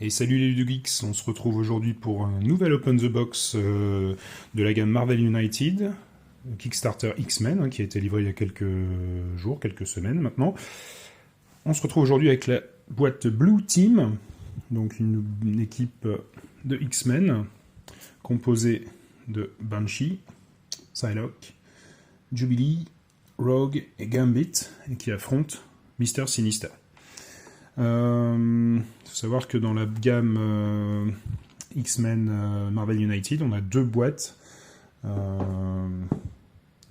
Et salut les Ludogeeks, on se retrouve aujourd'hui pour un nouvel Open the Box de la gamme Marvel United, Kickstarter X-Men, qui a été livré il y a quelques jours, quelques semaines maintenant. On se retrouve aujourd'hui avec la boîte Blue Team, donc une équipe de X-Men composée de Banshee, Psylocke, Jubilee, Rogue et Gambit, et qui affrontent Mister Sinister. Il faut savoir que dans la gamme X-Men Marvel United, on a deux boîtes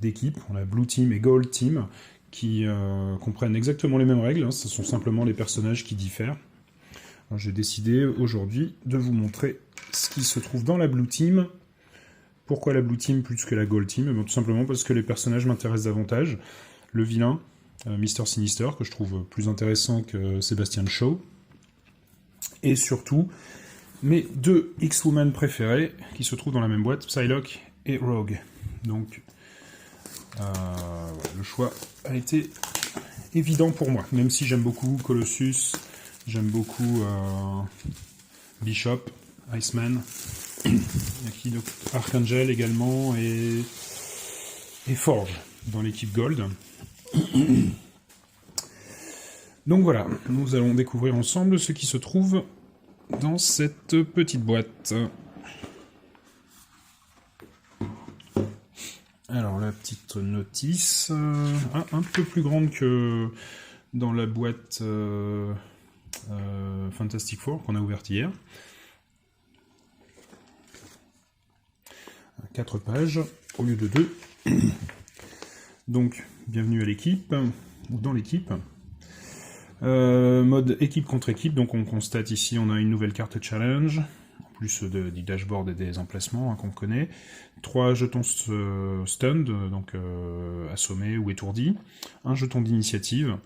d'équipes. On a Blue Team et Gold Team qui comprennent exactement les mêmes règles. Ce sont simplement les personnages qui diffèrent. J'ai décidé aujourd'hui de vous montrer ce qui se trouve dans la Blue Team. Pourquoi la Blue Team plus que la Gold Team? Tout simplement parce que les personnages m'intéressent davantage. Le vilain, Mister Sinister, que je trouve plus intéressant que Sebastian Shaw. Et surtout, mes deux X-Women préférés, qui se trouvent dans la même boîte, Psylocke et Rogue. Donc, le choix a été évident pour moi. Même si j'aime beaucoup Colossus, j'aime beaucoup Bishop, Iceman, Archangel également, et Forge dans l'équipe Gold. Donc voilà, nous allons découvrir ensemble ce qui se trouve dans cette petite boîte. Alors la petite notice, un peu plus grande que dans la boîte Fantastic Four qu'on a ouverte hier. 4 pages au lieu de 2. Donc, bienvenue à l'équipe, ou dans l'équipe. Mode équipe contre équipe, donc on constate ici, on a une nouvelle carte challenge, en plus du dashboard et des emplacements qu'on connaît. 3 jetons stunned, donc assommés ou étourdis. Un jeton d'initiative.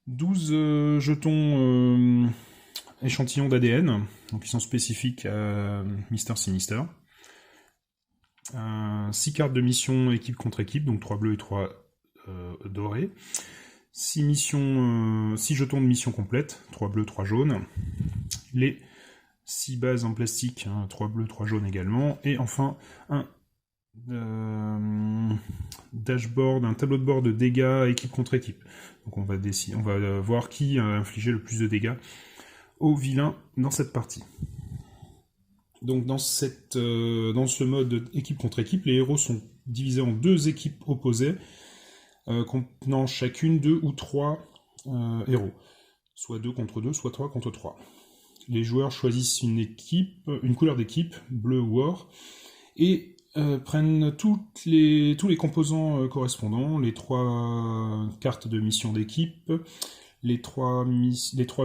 12 jetons échantillons d'ADN, donc qui sont spécifiques à Mister Sinister. 6 cartes de mission équipe contre équipe, donc 3 bleus et 3 dorés. 6 jetons de mission complète, 3 bleus, 3 jaunes. Les 6 bases en plastique, 3 bleus, 3 jaunes également. Et enfin, un dashboard, un tableau de bord de dégâts équipe contre équipe. Donc on va voir qui a infligé le plus de dégâts au vilain dans cette partie. Donc dans ce mode équipe contre équipe, les héros sont divisés en 2 équipes opposées, contenant chacune 2 ou 3 héros. Soit 2 contre 2, soit 3 contre 3. Les joueurs choisissent une couleur d'équipe, bleu ou or, et prennent tous les composants correspondants, les 3 cartes de mission d'équipe, les 3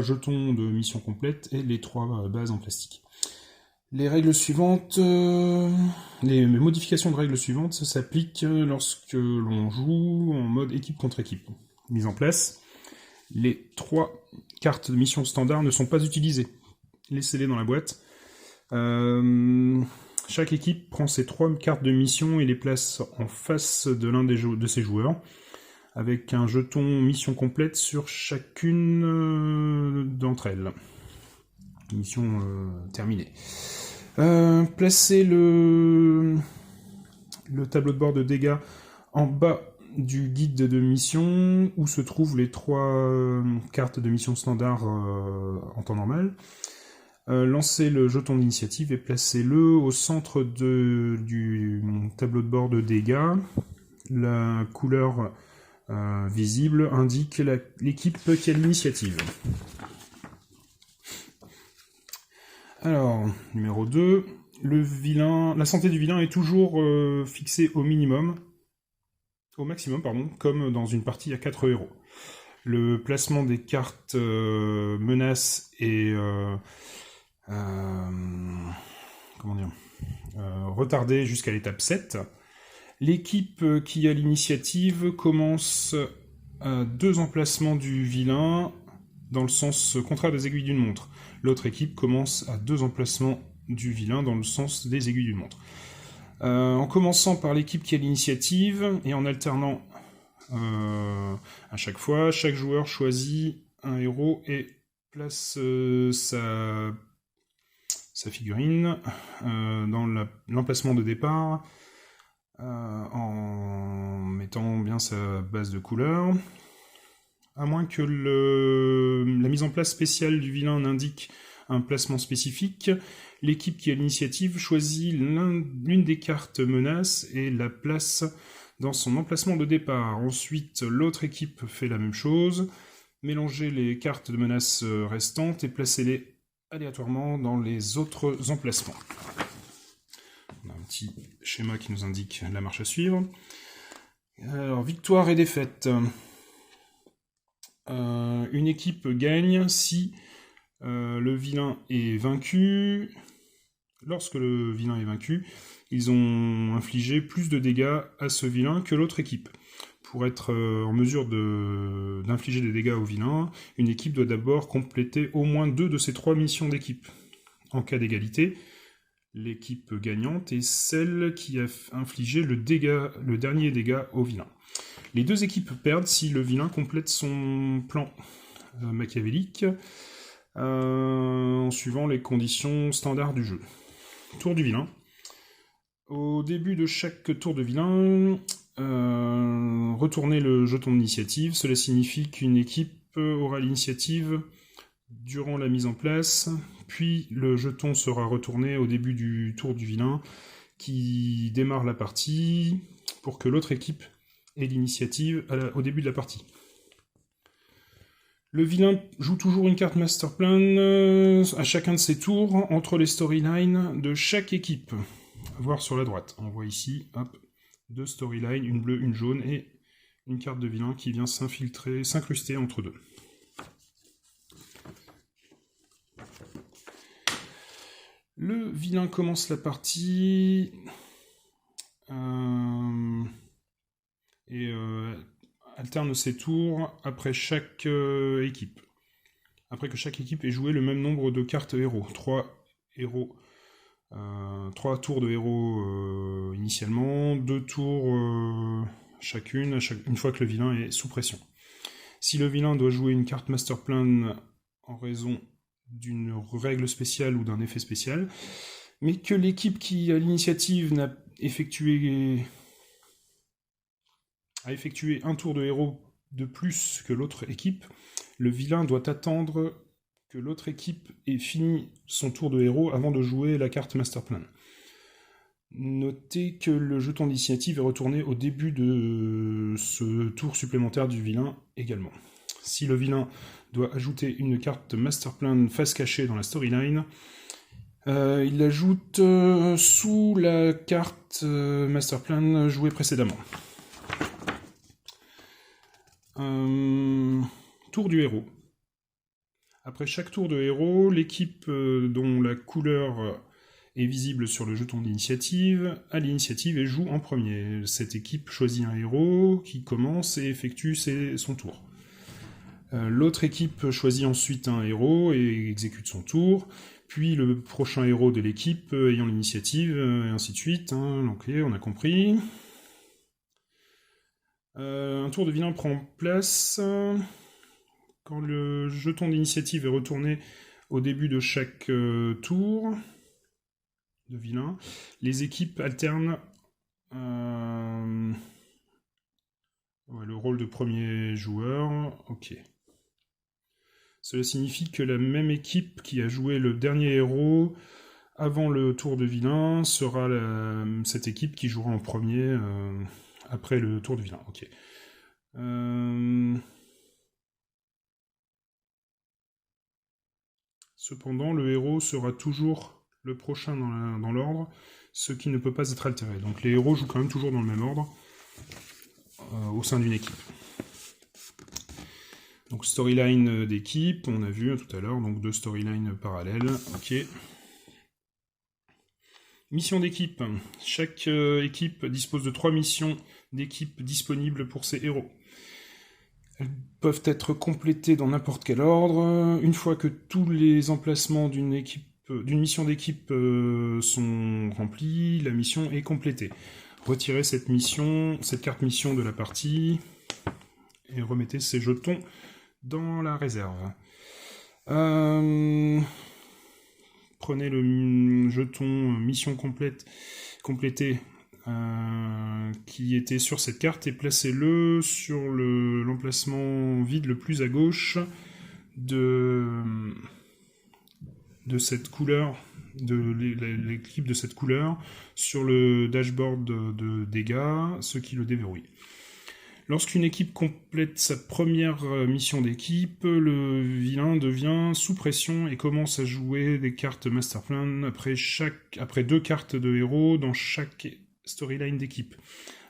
jetons de mission complète et les 3 bases en plastique. Les règles suivantes, les modifications de règles suivantes s'appliquent lorsque l'on joue en mode équipe contre équipe. Mise en place, les 3 cartes de mission standard ne sont pas utilisées. Laissez-les dans la boîte. Chaque équipe prend ses 3 cartes de mission et les place en face de l'un de ses joueurs, avec un jeton mission complète sur chacune d'entre elles. Mission terminée. Placez le tableau de bord de dégâts en bas du guide de mission où se trouvent les 3 cartes de mission standard en temps normal. Lancez le jeton d'initiative et placez-le au centre du tableau de bord de dégâts. La couleur visible indique l'équipe qui a l'initiative. Alors, numéro 2, la santé du vilain est toujours fixée au maximum, comme dans une partie à 4 héros. Le placement des cartes menaces est retardé jusqu'à l'étape 7. L'équipe qui a l'initiative commence à 2 emplacements du vilain dans le sens contraire des aiguilles d'une montre. L'autre équipe commence à 2 emplacements du vilain dans le sens des aiguilles d'une montre. En commençant par l'équipe qui a l'initiative et en alternant à chaque fois, chaque joueur choisit un héros et place sa sa figurine dans l'emplacement de départ en mettant bien sa base de couleurs. À moins que la mise en place spéciale du vilain n'indique un placement spécifique, l'équipe qui a l'initiative choisit l'une des cartes menaces et la place dans son emplacement de départ. Ensuite, l'autre équipe fait la même chose. Mélangez les cartes de menace restantes et placez-les aléatoirement dans les autres emplacements. On a un petit schéma qui nous indique la marche à suivre. Alors, victoire et défaite. Une équipe gagne si le vilain est vaincu. Lorsque le vilain est vaincu, ils ont infligé plus de dégâts à ce vilain que l'autre équipe. Pour être en mesure d'infliger des dégâts au vilain, une équipe doit d'abord compléter au moins 2 de ses 3 missions d'équipe. En cas d'égalité, l'équipe gagnante est celle qui a infligé le dernier dégât au vilain. Les 2 équipes perdent si le vilain complète son plan machiavélique en suivant les conditions standards du jeu. Tour du vilain. Au début de chaque tour de vilain, retournez le jeton d'initiative. Cela signifie qu'une équipe aura l'initiative durant la mise en place, puis le jeton sera retourné au début du tour du vilain qui démarre la partie pour que l'autre équipe ait l'initiative au début de la partie. Le vilain joue toujours une carte Master Plan à chacun de ses tours entre les storylines de chaque équipe. À voir sur la droite. On voit ici, hop, 2 storylines, une bleue, une jaune, et une carte de vilain qui vient s'incruster entre deux. Le vilain commence la partie et alterne ses tours après chaque équipe. Après que chaque équipe ait joué le même nombre de cartes héros. 3 héros. 3 tours de héros initialement, 2 tours chacune, une fois que le vilain est sous pression. Si le vilain doit jouer une carte Master Plan en raison d'une règle spéciale ou d'un effet spécial, mais que l'équipe qui a l'initiative a effectué un tour de héros de plus que l'autre équipe, le vilain doit attendre que l'autre équipe ait fini son tour de héros avant de jouer la carte Master Plan. Notez que le jeton d'initiative est retourné au début de ce tour supplémentaire du vilain également. Si le vilain doit ajouter une carte Master Plan face cachée dans la storyline, il l'ajoute sous la carte Master Plan jouée précédemment. Tour du héros. Après chaque tour de héros, l'équipe dont la couleur est visible sur le jeton d'initiative a l'initiative et joue en premier. Cette équipe choisit un héros qui commence et effectue son tour. L'autre équipe choisit ensuite un héros et exécute son tour, puis le prochain héros de l'équipe ayant l'initiative, et ainsi de suite. Ok, on a compris. Un tour de vilain prend place quand le jeton d'initiative est retourné au début de chaque tour de vilain. Les équipes alternent le rôle de premier joueur. Ok. Cela signifie que la même équipe qui a joué le dernier héros avant le tour de vilain sera cette équipe qui jouera en premier après le tour de vilain. Ok. Cependant, le héros sera toujours le prochain dans l'ordre, ce qui ne peut pas être altéré. Donc les héros jouent quand même toujours dans le même ordre au sein d'une équipe. Donc storyline d'équipe, on a vu tout à l'heure, donc 2 storylines parallèles. Ok. Mission d'équipe. Chaque équipe dispose de 3 missions d'équipe disponibles pour ses héros. Elles peuvent être complétées dans n'importe quel ordre. Une fois que tous les emplacements d'une mission d'équipe sont remplis, la mission est complétée. Retirez cette carte mission de la partie et remettez ces jetons dans la réserve. prenez le jeton mission complétée qui était sur cette carte et placez-le sur l'emplacement vide le plus à gauche de cette couleur, de l'équipe de cette couleur, sur le dashboard de dégâts, ce qui le déverrouille. Lorsqu'une équipe complète sa première mission d'équipe, le vilain devient sous pression et commence à jouer des cartes Master Plan après 2 cartes de héros dans chaque storyline d'équipe,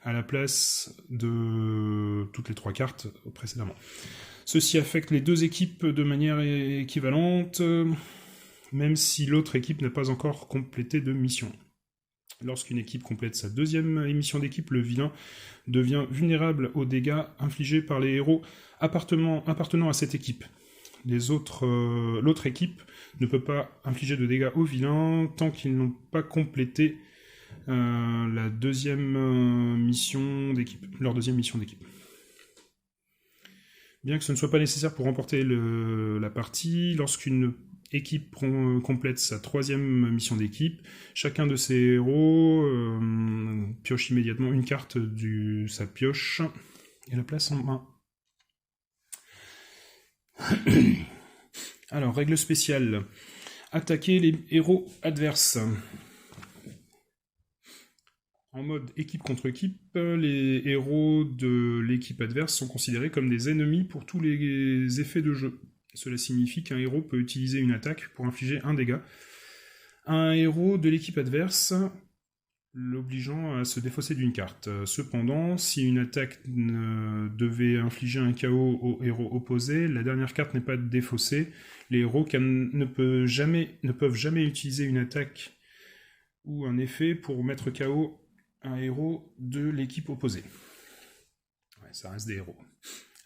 à la place de toutes les 3 cartes précédemment. Ceci affecte les 2 équipes de manière équivalente, même si l'autre équipe n'a pas encore complété de mission. Lorsqu'une équipe complète sa deuxième émission d'équipe, le vilain devient vulnérable aux dégâts infligés par les héros appartenant à cette équipe. L'autre équipe ne peut pas infliger de dégâts aux vilains tant qu'ils n'ont pas complété leur deuxième mission d'équipe. Bien que ce ne soit pas nécessaire pour remporter la partie, lorsqu'une équipe complète sa troisième mission d'équipe, chacun de ses héros pioche immédiatement une carte de sa pioche et la place en main. Alors, règle spéciale. Attaquer les héros adverses. En mode équipe contre équipe, les héros de l'équipe adverse sont considérés comme des ennemis pour tous les effets de jeu. Cela signifie qu'un héros peut utiliser une attaque pour infliger un dégât à un héros de l'équipe adverse, l'obligeant à se défausser d'une carte. Cependant, si une attaque devait infliger un KO au héros opposé, la dernière carte n'est pas défaussée. Les héros ne peuvent jamais utiliser une attaque ou un effet pour mettre KO un héros de l'équipe opposée. Ouais, ça reste des héros.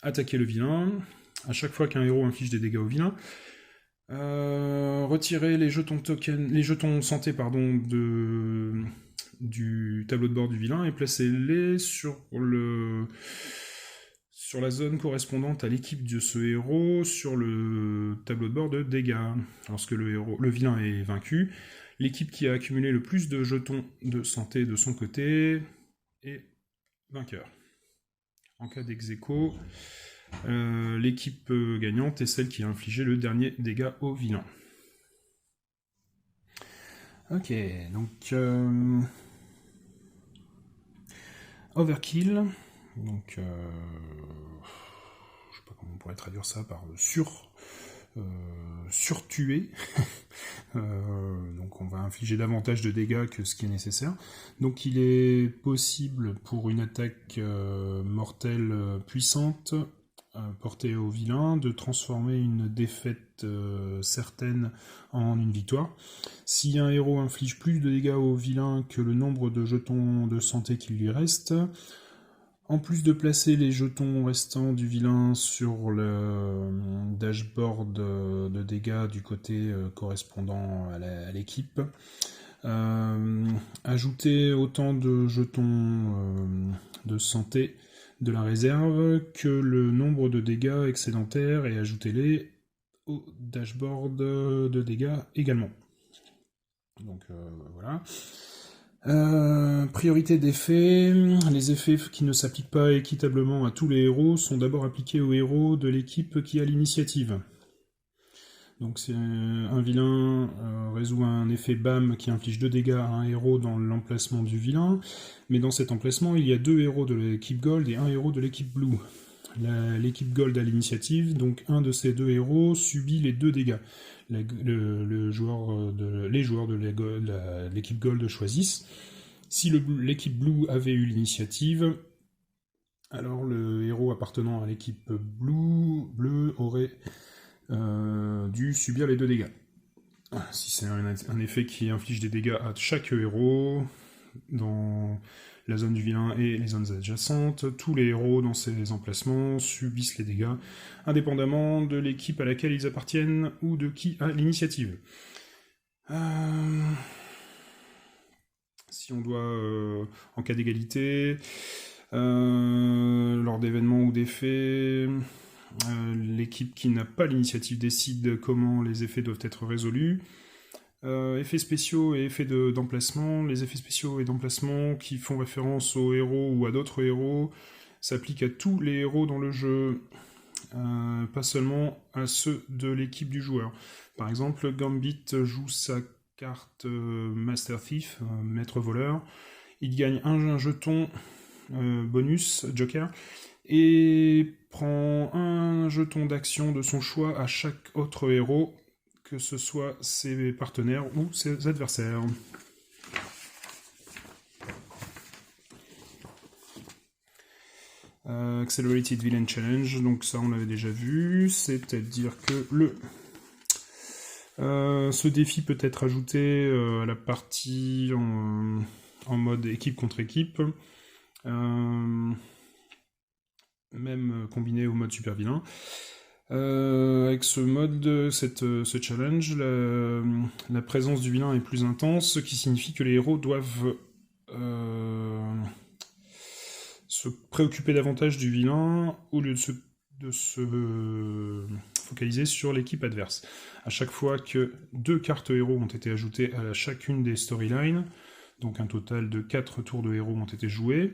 Attaquer le vilain. À chaque fois qu'un héros inflige des dégâts au vilain, retirez les jetons santé du tableau de bord du vilain et placez-les sur la zone correspondante à l'équipe de ce héros sur le tableau de bord de dégâts. Lorsque le vilain est vaincu, l'équipe qui a accumulé le plus de jetons de santé de son côté est vainqueur. En cas d'ex-aequo, l'équipe gagnante est celle qui a infligé le dernier dégât au vilain. Ok, donc overkill, donc je sais pas comment on pourrait traduire ça par surtuer. Donc on va infliger davantage de dégâts que ce qui est nécessaire. Donc il est possible pour une attaque mortelle puissante portée au vilain de transformer une défaite certaine en une victoire. Si un héros inflige plus de dégâts au vilain que le nombre de jetons de santé qui lui reste, en plus de placer les jetons restants du vilain sur le dashboard de dégâts du côté correspondant à l'équipe, ajoutez autant de jetons de santé de la réserve que le nombre de dégâts excédentaires et ajoutez-les au dashboard de dégâts également. Donc voilà. Priorité d'effets. Les effets qui ne s'appliquent pas équitablement à tous les héros sont d'abord appliqués aux héros de l'équipe qui a l'initiative. Donc c'est un vilain résout un effet BAM qui inflige 2 dégâts à un héros dans l'emplacement du vilain, mais dans cet emplacement il y a 2 héros de l'équipe Gold et un héros de l'équipe Blue. L'équipe Gold a l'initiative, donc un de ces 2 héros subit les 2 dégâts. Les joueurs de l'équipe Gold choisissent. Si l'équipe Blue avait eu l'initiative, alors le héros appartenant à l'équipe Bleu aurait dû subir les 2 dégâts. Si c'est un effet qui inflige des dégâts à chaque héros, dans la zone du vilain et les zones adjacentes, tous les héros dans ces emplacements subissent les dégâts, indépendamment de l'équipe à laquelle ils appartiennent ou de qui a l'initiative. Si on doit, en cas d'égalité, lors d'événements ou d'effets, l'équipe qui n'a pas l'initiative décide comment les effets doivent être résolus. Effets spéciaux et effets d'emplacement. Les effets spéciaux et d'emplacement qui font référence aux héros ou à d'autres héros s'appliquent à tous les héros dans le jeu, pas seulement à ceux de l'équipe du joueur. Par exemple, Gambit joue sa carte Master Thief, maître voleur. Il gagne un jeton bonus, Joker, et prend un jeton d'action de son choix à chaque autre héros, que ce soit ses partenaires ou ses adversaires. Accelerated Villain Challenge, donc ça on l'avait déjà vu, c'est-à-dire que ce défi peut être ajouté à la partie en mode équipe contre équipe, même combiné au mode super vilain. Avec ce mode, ce challenge, la présence du vilain est plus intense, ce qui signifie que les héros doivent se préoccuper davantage du vilain au lieu de se focaliser sur l'équipe adverse. À chaque fois que 2 cartes héros ont été ajoutées à chacune des storylines, donc un total de 4 tours de héros ont été joués,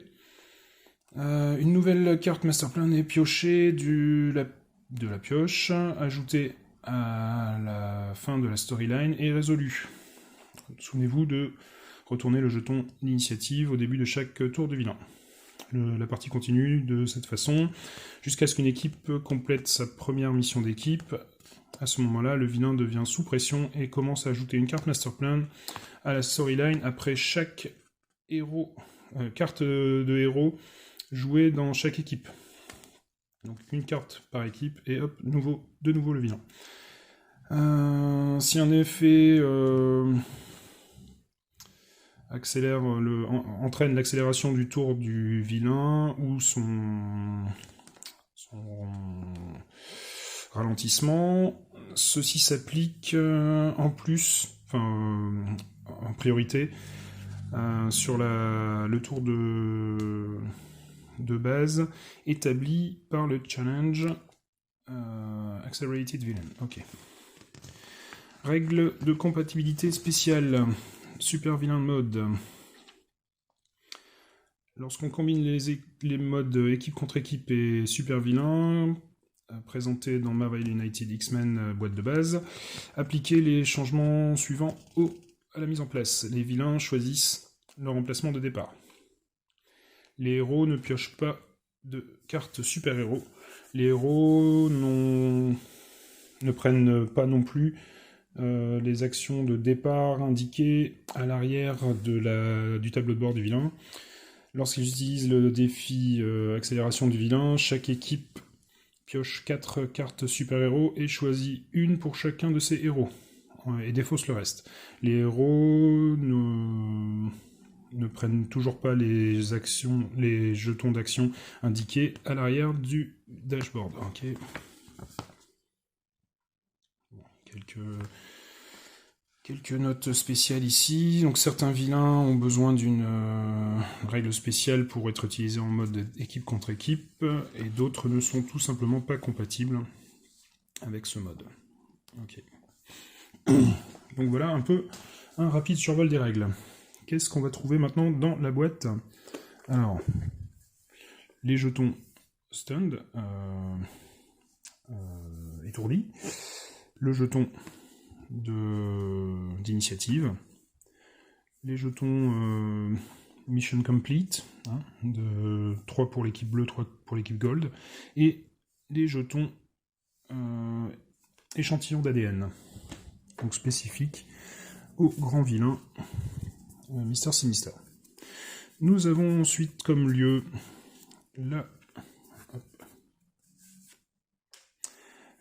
une nouvelle carte Masterplan est piochée de la pioche, ajoutée à la fin de la storyline et résolue. Souvenez-vous de retourner le jeton d'initiative au début de chaque tour du vilain. La partie continue de cette façon, jusqu'à ce qu'une équipe complète sa première mission d'équipe. À ce moment-là, le vilain devient sous pression et commence à ajouter une carte Masterplan à la storyline après chaque carte de héros jouée dans chaque équipe. Donc une carte par équipe et hop, de nouveau le vilain. Si un effet entraîne l'accélération du tour du vilain ou son ralentissement, ceci s'applique en priorité sur le tour de base établi par le challenge Accelerated Villain. Ok. Règle de compatibilité spéciale. Super Villain Mode. Lorsqu'on combine les modes équipe contre équipe et Super Villain, présentés dans Marvel United X-Men boîte de base, appliquez les changements suivants à la mise en place. Les vilains choisissent leur emplacement de départ. Les héros ne piochent pas de cartes super-héros. Les héros ne prennent pas non plus les actions de départ indiquées à l'arrière du tableau de bord du vilain. Lorsqu'ils utilisent le défi accélération du vilain, chaque équipe pioche 4 cartes super-héros et choisit une pour chacun de ses héros, et défausse le reste. Les héros ne prennent toujours pas les jetons d'action indiqués à l'arrière du dashboard. Ok. Quelques notes spéciales ici. Donc certains vilains ont besoin d'une règle spéciale pour être utilisés en mode équipe contre équipe, et d'autres ne sont tout simplement pas compatibles avec ce mode. Ok. Donc voilà un peu un rapide survol des règles. Qu'est-ce qu'on va trouver maintenant dans la boîte? Alors, les jetons stunned, étourdis, le jeton d'initiative, les jetons mission complete, de 3 pour l'équipe bleue, 3 pour l'équipe gold, et les jetons échantillons d'ADN, donc spécifiques au grand vilain Mister Sinister. Nous avons ensuite comme lieu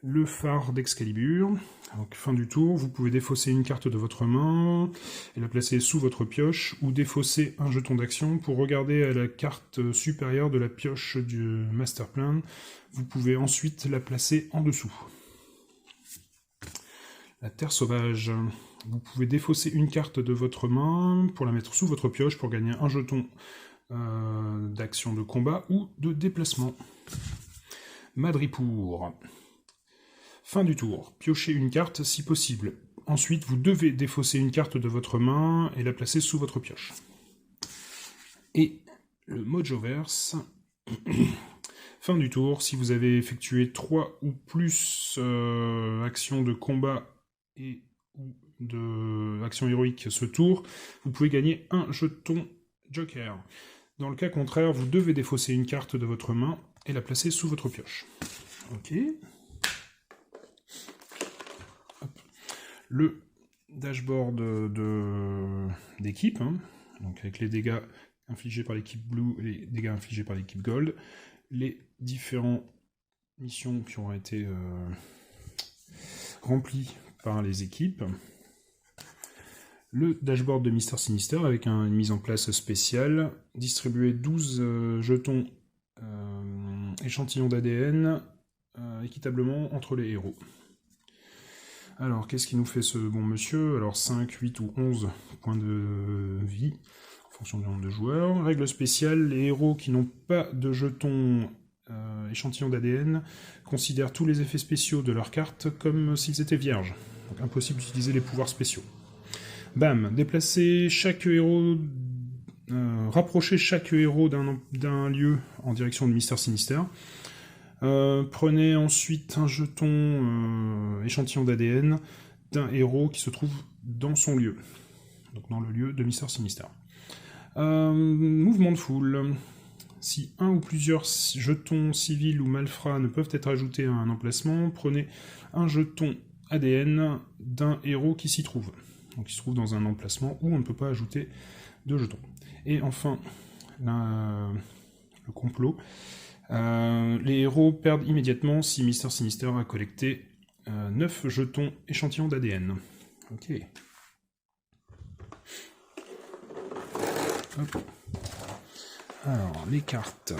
le phare d'Excalibur. Donc fin du tour, vous pouvez défausser une carte de votre main et la placer sous votre pioche, ou défausser un jeton d'action pour regarder à la carte supérieure de la pioche du Masterplan. Vous pouvez ensuite la placer en dessous. La Terre Sauvage. Vous pouvez défausser une carte de votre main pour la mettre sous votre pioche pour gagner un jeton d'action de combat ou de déplacement. Madripoor. Fin du tour. Piochez une carte si possible. ensuite, vous devez défausser une carte de votre main et la placer sous votre pioche. Et le Mojoverse, fin du tour, si vous avez effectué 3 ou plus actions de combat et ou de actions héroïques ce tour, vous pouvez gagner un jeton Joker. Dans le cas contraire, vous devez défausser une carte de votre main et la placer sous votre pioche. Ok. Hop. Le dashboard d'équipe, hein, donc avec les dégâts infligés par l'équipe Blue et les dégâts infligés par l'équipe Gold, les différentes missions qui ont été remplies par les équipes, le dashboard de Mister Sinister avec une mise en place spéciale, distribuer 12 jetons échantillons d'ADN équitablement entre les héros. Alors, qu'est-ce qui nous fait ce bon monsieur? Alors, 5, 8 ou 11 points de vie, en fonction du nombre de joueurs. Règle spéciale, les héros qui n'ont pas de jetons échantillons d'ADN considèrent tous les effets spéciaux de leur carte comme s'ils étaient vierges. Donc, impossible d'utiliser les pouvoirs spéciaux. Bam, déplacer chaque héros, rapprocher chaque héros d'un lieu en direction de Mister Sinister. Prenez ensuite un jeton échantillon d'ADN d'un héros qui se trouve dans son lieu, donc dans le lieu de Mister Sinister. Mouvement de foule. Si un ou plusieurs jetons civils ou malfrats ne peuvent être ajoutés à un emplacement, prenez un jeton ADN d'un héros qui s'y trouve. Donc il se trouve dans un emplacement où on ne peut pas ajouter de jetons. Et enfin, le complot. Les héros perdent immédiatement si Mister Sinister a collecté 9 jetons échantillons d'ADN. Ok. Hop. Alors, les cartes.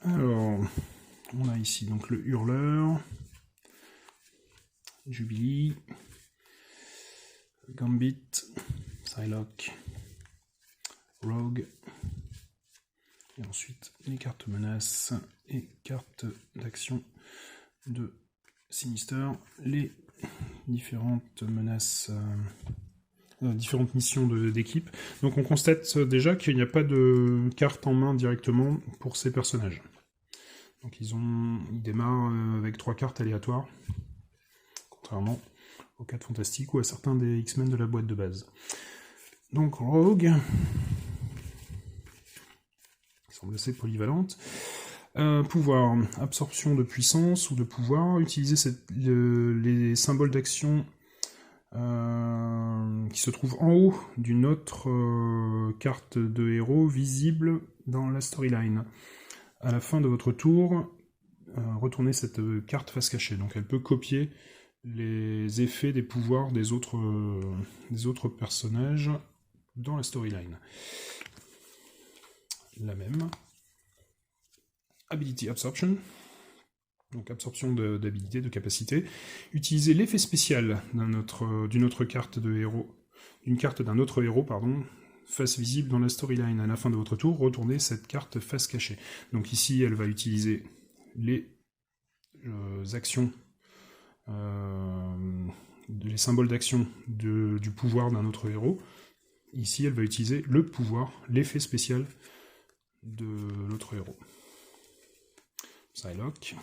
Alors, on a ici donc le Hurleur, Jubilee, Gambit, Psylocke, Rogue, et ensuite les cartes menaces et cartes d'action de Sinister, les différentes menaces, différentes missions d'équipe. Donc on constate déjà qu'il n'y a pas de carte en main directement pour ces personnages. Donc ils démarrent avec 3 cartes aléatoires, contrairement aux 4 fantastiques ou à certains des X-Men de la boîte de base. Donc Rogue, qui semble assez polyvalente. Pouvoir, absorption de puissance ou de pouvoir, utiliser les symboles d'action qui se trouvent en haut d'une autre carte de héros visible dans la storyline. À la fin de votre tour, retournez cette carte face cachée. Donc elle peut copier les effets des pouvoirs des autres personnages dans la storyline. La même. Ability Absorption. Donc absorption d'habilité, de capacité. Utilisez l'effet spécial d'une autre carte de héros. D'une carte d'un autre héros, pardon. Face visible dans la storyline. À la fin de votre tour, retournez cette carte face cachée. Donc ici, elle va utiliser les actions, les symboles d'action du pouvoir d'un autre héros. Ici, elle va utiliser le pouvoir, l'effet spécial de l'autre héros. Psylocke.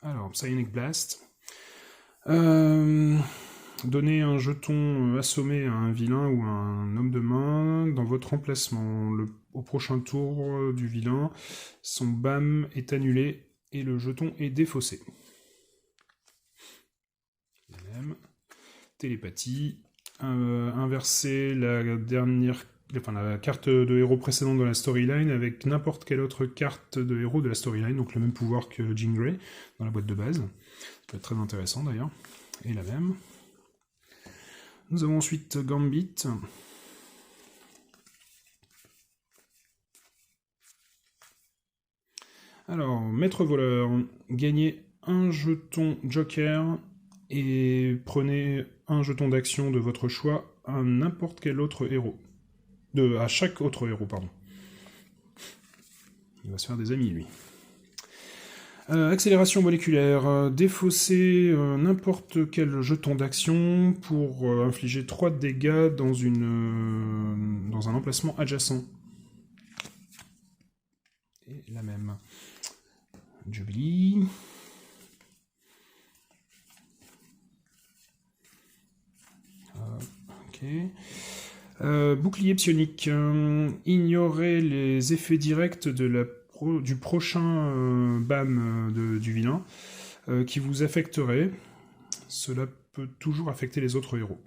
Alors, Psionic Blast. Donnez un jeton assommé à un vilain ou à un homme de main dans votre emplacement. Au prochain tour du vilain, son BAM est annulé et le jeton est défaussé. Même. Télépathie. Inverser la carte de héros précédente dans la storyline avec n'importe quelle autre carte de héros de la storyline, donc le même pouvoir que Jean Grey dans la boîte de base. Ça peut être très intéressant d'ailleurs. et la même. Nous avons ensuite Gambit. Alors, maître voleur, gagnez un jeton joker et prenez un jeton d'action de votre choix à n'importe quel autre héros. À chaque autre héros, pardon. Il va se faire des amis, lui. Accélération moléculaire, défausser n'importe quel jeton d'action pour infliger 3 dégâts dans un emplacement adjacent. Et la même. Jubilee. Ok. Bouclier psionique. Ignorez les effets directs du prochain BAM du vilain qui vous affecterait. Cela peut toujours affecter les autres héros.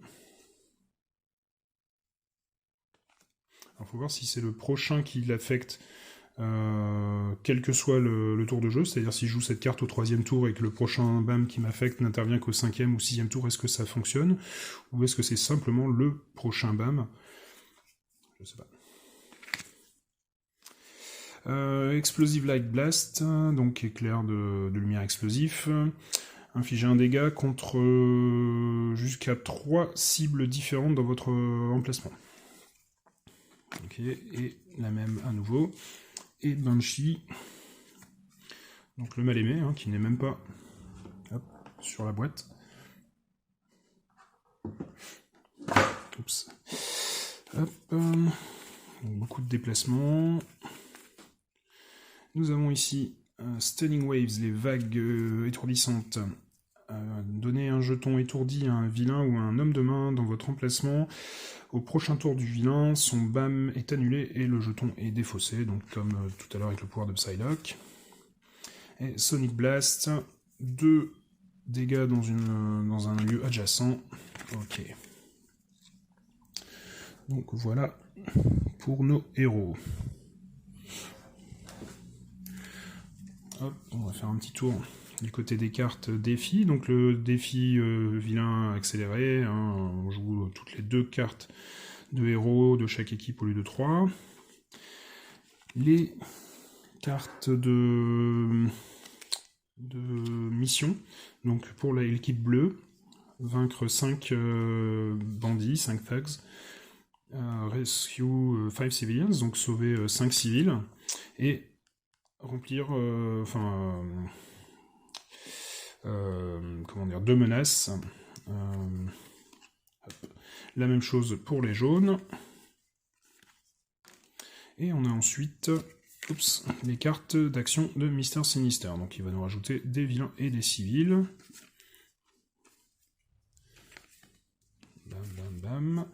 Il faut voir si c'est le prochain qui l'affecte, quel que soit le tour de jeu, c'est-à-dire si je joue cette carte au 3e tour et que le prochain BAM qui m'affecte n'intervient qu'au 5e ou 6e tour, est-ce que ça fonctionne? Ou est-ce que c'est simplement le prochain BAM? Je sais pas. Explosive Light Blast, donc éclair de lumière explosif. Infliger un dégât contre jusqu'à 3 cibles différentes dans votre emplacement. Ok, et la même à nouveau. Et Banshee, donc le mal-aimé, hein, qui n'est même pas sur la boîte. Oups. Hop, beaucoup de déplacements. Nous avons ici Stunning Waves, les vagues étourdissantes. Donnez un jeton étourdi à un vilain ou à un homme de main dans votre emplacement. Au prochain tour du vilain, son BAM est annulé et le jeton est défaussé, donc comme tout à l'heure avec le pouvoir de Psylocke. Et Sonic Blast, 2 dégâts dans un lieu adjacent. Ok. Donc voilà pour nos héros. Hop, on va faire un petit tour du côté des cartes défi. Donc le défi vilain accéléré, hein, on joue toutes les 2 cartes de héros de chaque équipe au lieu de 3. Les cartes de mission, donc pour l'équipe bleue, vaincre 5 bandits, 5 thugs, rescue 5 civilians, donc sauver 5 civils, et remplir, comment dire, 2 menaces. La même chose pour les jaunes. Et on a ensuite les cartes d'action de Mr. Sinister. Donc il va nous rajouter des vilains et des civils. Bam, bam, bam.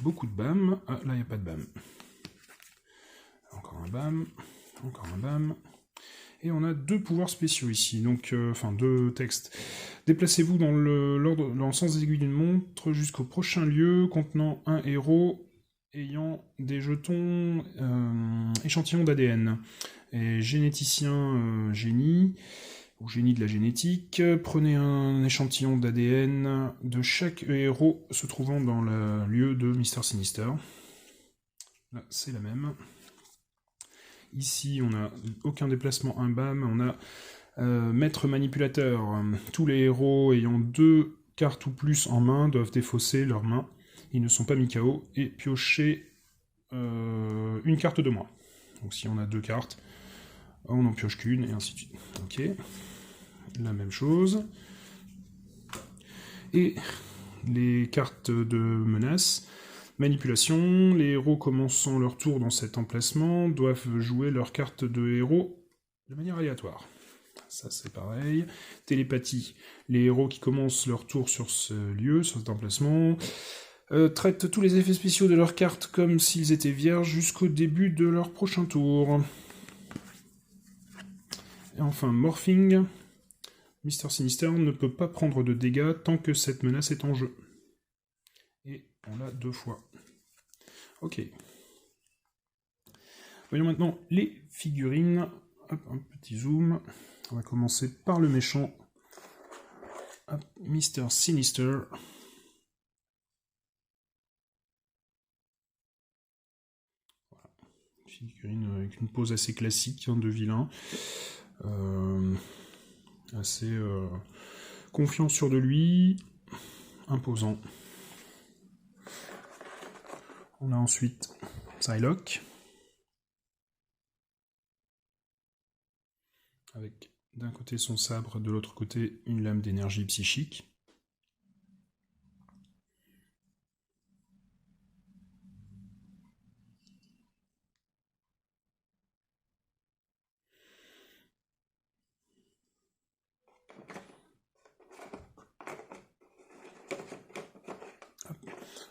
Beaucoup de bam. Ah, là, il n'y a pas de bam. Encore un bam. Encore un bam. Et on a 2 pouvoirs spéciaux ici, donc 2 textes. Déplacez-vous dans le sens des aiguilles d'une montre jusqu'au prochain lieu contenant un héros ayant des jetons échantillons d'ADN. Et généticien génie, ou génie de la génétique, prenez un échantillon d'ADN de chaque héros se trouvant dans le lieu de Mr. Sinister. Là, c'est la même. Ici, on n'a aucun déplacement, un BAM, on a maître manipulateur. Tous les héros ayant 2 cartes ou plus en main doivent défausser leurs mains. Ils ne sont pas mis KO et piocher une carte de moins. Donc si on a 2 cartes, on n'en pioche qu'une et ainsi de suite. Ok, la même chose. Et les cartes de menace. Manipulation, les héros commençant leur tour dans cet emplacement doivent jouer leur carte de héros de manière aléatoire. Ça c'est pareil. Télépathie, les héros qui commencent leur tour sur ce lieu, sur cet emplacement, traitent tous les effets spéciaux de leur carte comme s'ils étaient vierges jusqu'au début de leur prochain tour. Et enfin, Morphing, Mr. Sinister ne peut pas prendre de dégâts tant que cette menace est en jeu. Et on l'a 2 fois. Ok. Voyons maintenant les figurines. Hop, un petit zoom. On va commencer par le méchant. Hop, Mr. Sinister. Voilà. Figurine avec une pose assez classique hein, de vilain. Assez confiant sur de lui. Imposant. On a ensuite Psylocke. Avec d'un côté son sabre, de l'autre côté une lame d'énergie psychique.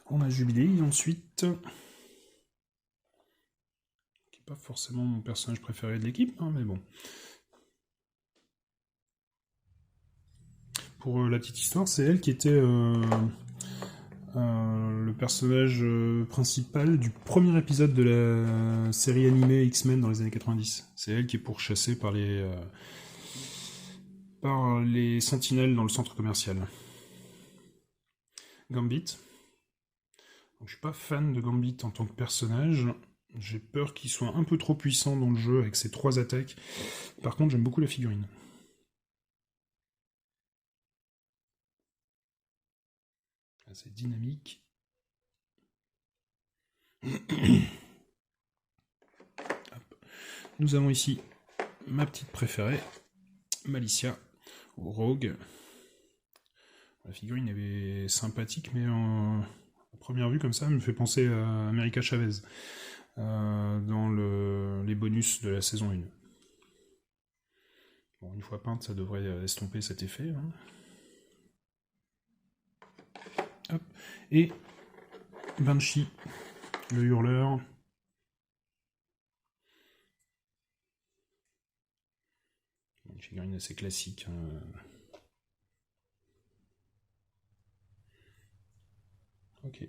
On a Jubilee ensuite, qui n'est pas forcément mon personnage préféré de l'équipe, hein, mais bon. Pour la petite histoire, c'est elle qui était le personnage principal du premier épisode de la série animée X-Men dans les années 90. C'est elle qui est pourchassée par les sentinelles dans le centre commercial. Gambit. Donc, je suis pas fan de Gambit en tant que personnage. J'ai peur qu'il soit un peu trop puissant dans le jeu avec ses 3 attaques. Par contre, j'aime beaucoup la figurine. Assez dynamique. Nous avons ici ma petite préférée, Malicia, ou Rogue. La figurine est sympathique, mais à première vue, comme ça, elle me fait penser à America Chavez dans les bonus de la saison 1. Bon, une fois peinte, ça devrait estomper cet effet. Hein. Hop. Et Banshee, le hurleur. Une figurine assez classique. Ok.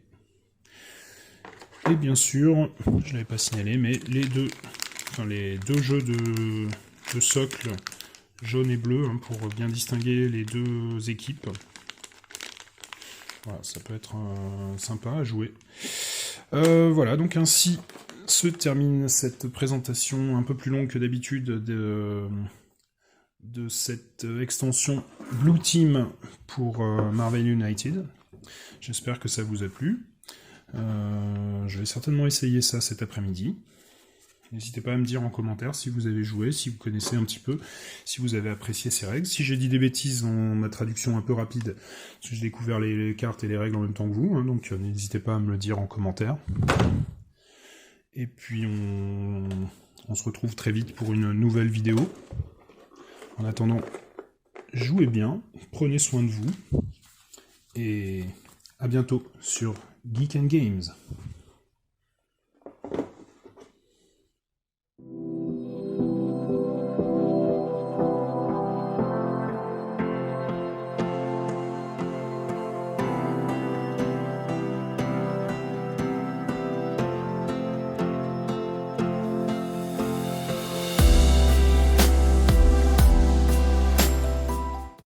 Et bien sûr, je ne l'avais pas signalé, mais les deux jeux de socle jaune et bleu hein, pour bien distinguer les deux équipes. Voilà, ça peut être sympa à jouer. Voilà, donc ainsi se termine cette présentation un peu plus longue que d'habitude de cette extension Blue Team pour Marvel United. J'espère que ça vous a plu. Je vais certainement essayer ça cet après-midi. N'hésitez pas à me dire en commentaire si vous avez joué, si vous connaissez un petit peu, si vous avez apprécié ces règles. Si j'ai dit des bêtises dans ma traduction un peu rapide, parce que j'ai découvert les cartes et les règles en même temps que vous, hein, donc n'hésitez pas à me le dire en commentaire. Et puis on se retrouve très vite pour une nouvelle vidéo. En attendant, jouez bien, prenez soin de vous, et à bientôt sur Geek & Games.